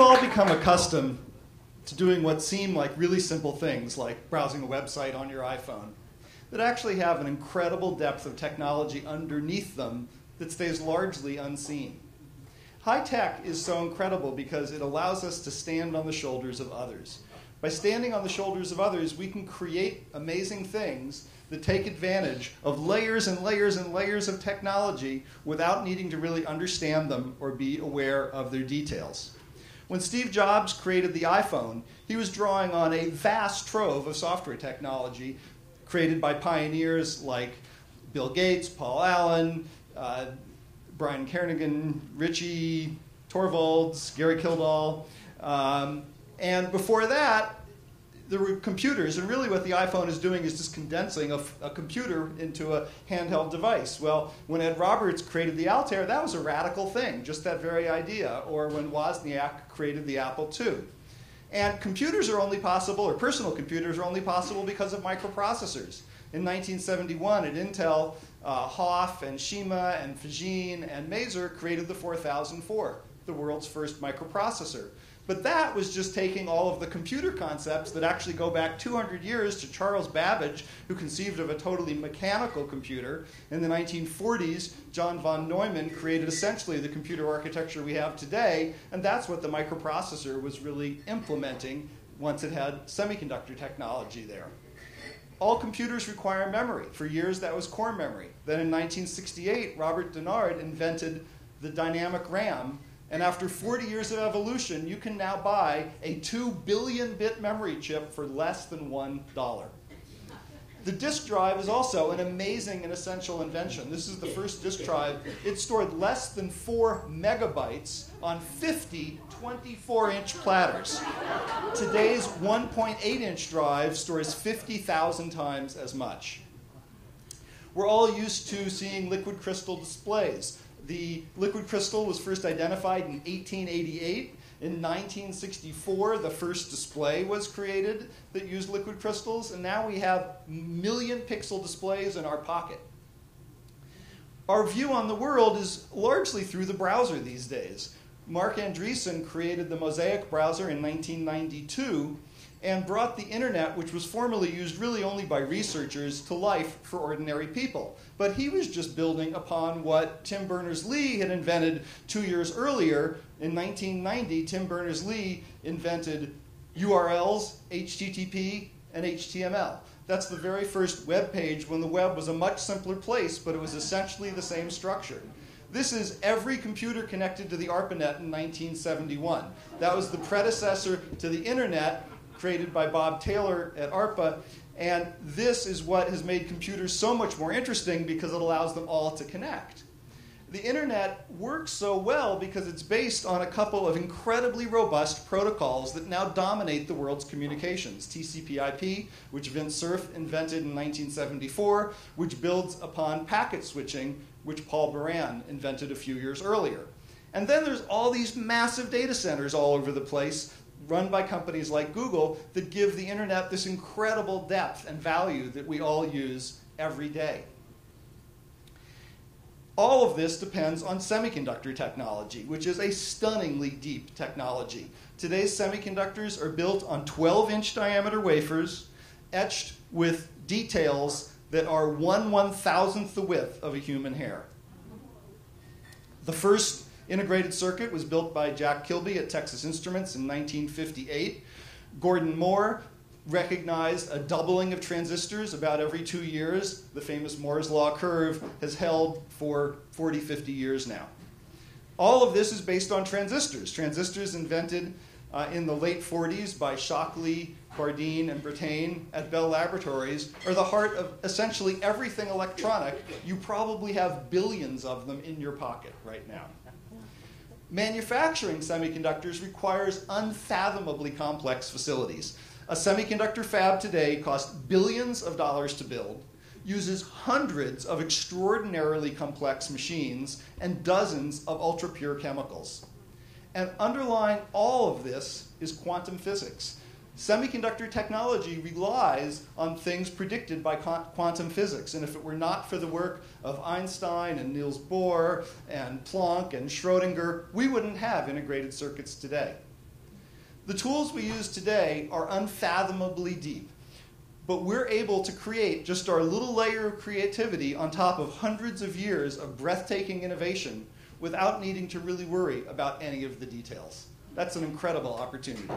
all become accustomed to doing what seem like really simple things, like browsing a website on your iPhone, that actually have an incredible depth of technology underneath them that stays largely unseen. High tech is so incredible because it allows us to stand on the shoulders of others. By standing on the shoulders of others, we can create amazing things that take advantage of layers and layers and layers of technology without needing to really understand them or be aware of their details. When Steve Jobs created the iPhone, he was drawing on a vast trove of software technology created by pioneers like Bill Gates, Paul Allen, Brian Kernighan, Richie Torvalds, Gary Kildall. And before that, there were computers, and really what the iPhone is doing is just condensing a computer into a handheld device. Well, when Ed Roberts created the Altair, that was a radical thing, just that very idea, or when Wozniak created the Apple II. And computers are only possible, or personal computers are only possible because of microprocessors. In 1971 at Intel, Hoff and Shima and Fajin and Maser created the 4004, the world's first microprocessor. But that was just taking all of the computer concepts that actually go back 200 years to Charles Babbage, who conceived of a totally mechanical computer. In the 1940s, John von Neumann created essentially the computer architecture we have today, and that's what the microprocessor was really implementing once it had semiconductor technology there. All computers require memory. For years, that was core memory. Then in 1968, Robert Dennard invented the dynamic RAM. And after 40 years of evolution, you can now buy a 2 billion-bit memory chip for less than $1. The disk drive is also an amazing and essential invention. This is the first disk drive. It stored less than 4 megabytes on 50 24-inch platters. Today's 1.8-inch drive stores 50,000 times as much. We're all used to seeing liquid crystal displays. The liquid crystal was first identified in 1888. In 1964, the first display was created that used liquid crystals, and now we have million-pixel displays in our pocket. Our view on the world is largely through the browser these days. Mark Andreessen created the Mosaic browser in 1992 and brought the internet, which was formerly used really only by researchers, to life for ordinary people. But he was just building upon what Tim Berners-Lee had invented 2 years earlier. In 1990, Tim Berners-Lee invented URLs, HTTP, and HTML. That's the very first web page when the web was a much simpler place, but it was essentially the same structure. This is every computer connected to the ARPANET in 1971. That was the predecessor to the internet, created by Bob Taylor at ARPA, and this is what has made computers so much more interesting because it allows them all to connect. The internet works so well because it's based on a couple of incredibly robust protocols that now dominate the world's communications. TCP/IP, which Vint Cerf invented in 1974, which builds upon packet switching, which Paul Baran invented a few years earlier. And then there's all these massive data centers all over the place, run by companies like Google, that give the internet this incredible depth and value that we all use every day. All of this depends on semiconductor technology, which is a stunningly deep technology. Today's semiconductors are built on 12-inch diameter wafers, etched with details that are 1/1000th the width of a human hair. The first integrated circuit was built by Jack Kilby at Texas Instruments in 1958. Gordon Moore recognized a doubling of transistors about every 2 years. The famous Moore's Law curve has held for 40, 50 years now. All of this is based on transistors. Transistors invented in the late 40s by Shockley, Bardeen, and Brattain at Bell Laboratories are the heart of essentially everything electronic. You probably have billions of them in your pocket right now. Manufacturing semiconductors requires unfathomably complex facilities. A semiconductor fab today costs billions of dollars to build, uses hundreds of extraordinarily complex machines, and dozens of ultra-pure chemicals. And underlying all of this is quantum physics. Semiconductor technology relies on things predicted by quantum physics. And if it were not for the work of Einstein and Niels Bohr and Planck and Schrödinger, we wouldn't have integrated circuits today. The tools we use today are unfathomably deep, but we're able to create just our little layer of creativity on top of hundreds of years of breathtaking innovation without needing to really worry about any of the details. That's an incredible opportunity.